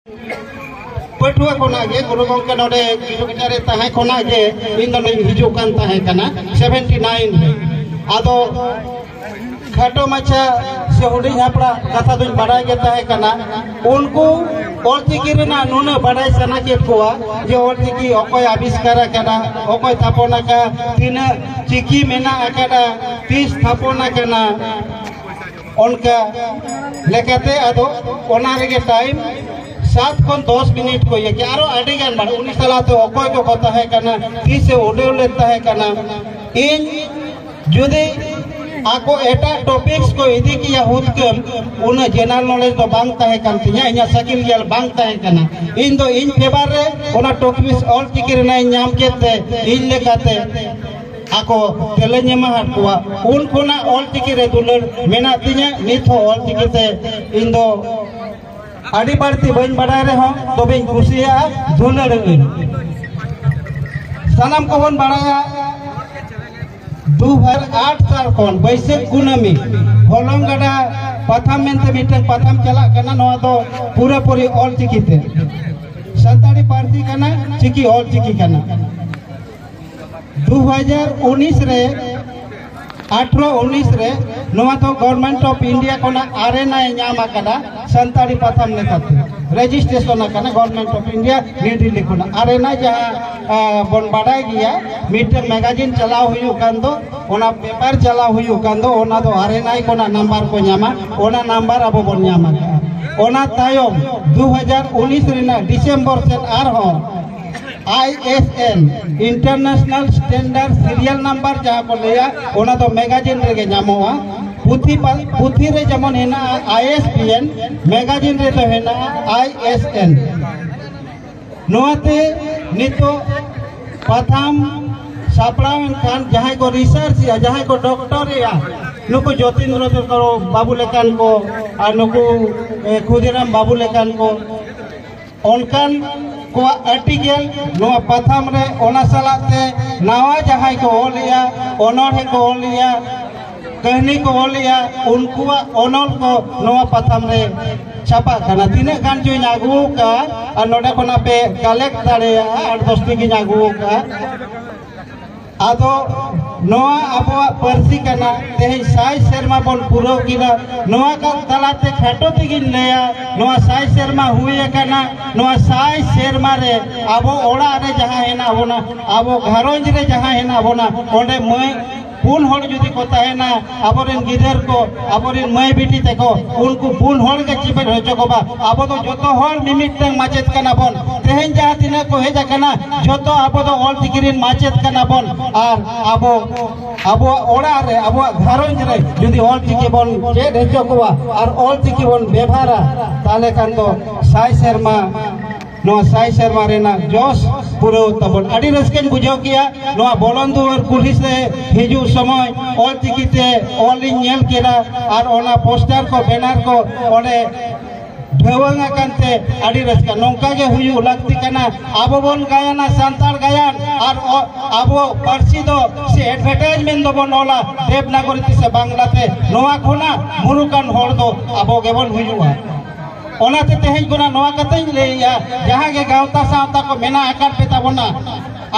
पटुआ कोना गे गुरु गंके नोडे किलोमीटर तहे कोना गे इन दो हिजू कान तहे कना 79 में आदो खाटो माछा से हुडी हापड़ा कथा दुन बड़ाई गे तहे कना उनको ऑलचिकी रेना नुना बड़ाई सना के कोआ जे ऑलचिकी अकोय आविष्कार कना अकोय थापना का तीना चिकी मेना आकाडा 30 थापना कना उनका लेकाते आदो ओना रेगे टाइम 7 खन 10 मिनट को ये आरो आडी गान बार उनी सालाते अकोय को कथा है कना ती से ओडे लेता है कना इन जुदी आको एटा टॉपिक्स को इदी किया हुदकम उना जनरल नॉलेज तो बांगता है कंतिया इना सकिल गेल बांगता है कना इन दो इन फेवर रे उना टॉपिक्स ऑल टिकिर ना नाम केते इन लेकाते आको तेले नेमा हाट कोआ उन कोना ऑल टिकिर रे दुलर मेना तिया निथो ऑल टिकिते इन दो आड़ी बाड़ती बन बड़ा रहे हो तो बें खुशिया दुलर सनम को बन बढ़ाया 2008 साल कौन बैसाख कुनामी होलम गड़ा प्रथम मेंते मीटिंग प्रथम चला करना नवा तो पूरा पूरी ऑल चिकी थे संताड़ी पार्टी करना चिकी ऑल चिकी करना 2019 रे 18-19 रे नवा तो गवर्नमेंट ऑफ इंडिया कोना आरेना न्यामा कदा संताड़ी प्रथम नेताते रजिस्ट्रेशन करना government of India new Delhi कोना आरेना जहां बन बाडाय गया मीटर मैगजीन चलाव हुयु कान दो ओना पेपर चलाव हुयु कान दो ओना तो आरेना कोना नंबर को न्यामा ओना नंबर अब बन न्यामा ओना तायम 2019 रेना डिसेंबर से आर हो ISN international standard serial number जहां को लिया ओना तो मैगजीन रे नामोआ पुथी रे जमन हेना ISBN मैगजीन रे तो हेना ISN नोते नितो प्रथम सापड़ावन कान जहां को रिसर्च या जहां को डॉक्टर या नुको ज्योतिन्द्र करो बाबू लेकान को और नुको खुदीराम बाबू लेकान को ओनकान को आर्टिकल नो प्रथम रे ओना सलाते नवा जहां को ओलिया ओनोहे को ओलिया कहनी को ओलिया उनको ओनल को नवा प्रथम रे छापा खाना तीने गान जो नागू का और नोडे कोना पे कलेक्ट दाड़ेया 8-10 टी नागू का आदो नोआ अबो परसी कना तेहि साई शर्मा बन पुरो किना नोआ का तलाते खाटो तिगिन लेया नोआ साई शर्मा हुए कना नोआ साई शर्मा रे अबो ओड़ा रे जहां हेना बोना अबो घरोंज रे जहां हेना बोना ओंडे मय पुन होड़ जुदी को ताहेना अबोरेन गिदर को अबोरेन मय बिटी तेको उनको पुन होड़ के चिपे होचो को बा अबो तो जोतो होड़ मिमिटंग माचेत कना बन तेहेन जहां तिना को हेजा कना जोतो अबो तो ऑल तिकिरिन माचेत कना बन और अबो ओड़ा रे अबो घरोंज रे जुदी ऑल तिकी बन जे हेचो को और ऑल तिकी बन व्यवहारा ताले कान तो साई शर्मा नोआ साई शर्मा रेना जोश पूरा तबन अड़ी रस्केन बुझाव किया नोआ बोलंदु और कुली से हिजू समय ऑल चिकीते ऑल नेल केरा और ओना पोस्टर को बैनर को ओने ढेवंगा कांते अड़ी रस्का नोंका के हुयु लगती कना आबो बन गायना संताल गायन और आबो परसी दो से एडवर्टाइजमेंट दो बन ओला देवनागरी से बांग्लाते नोआ खोना मुरुकान होड़ दो आबो गेबन हुयुआ ओनाते तेहेज गुना नोआ कतई लेया जहां के गावता सावता को मेना आकार पेता बना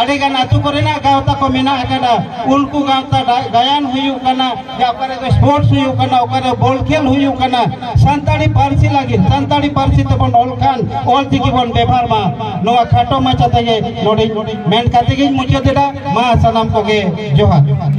आड़े गान आतु करेना गावता को मेना आकाडा उनको गावता गायन हुयु कना या करे तो स्पोर्ट्स हुयु कना ओकरे बॉल खेल हुयु कना संताड़ी पारसी लागी संताड़ी पारसी तो बन ओलखान ऑल तिकी बन व्यवहार मा नोआ खाटो माचा तगे नोडी मेन काते गे मुचे देडा मा सलाम को गे जोहार।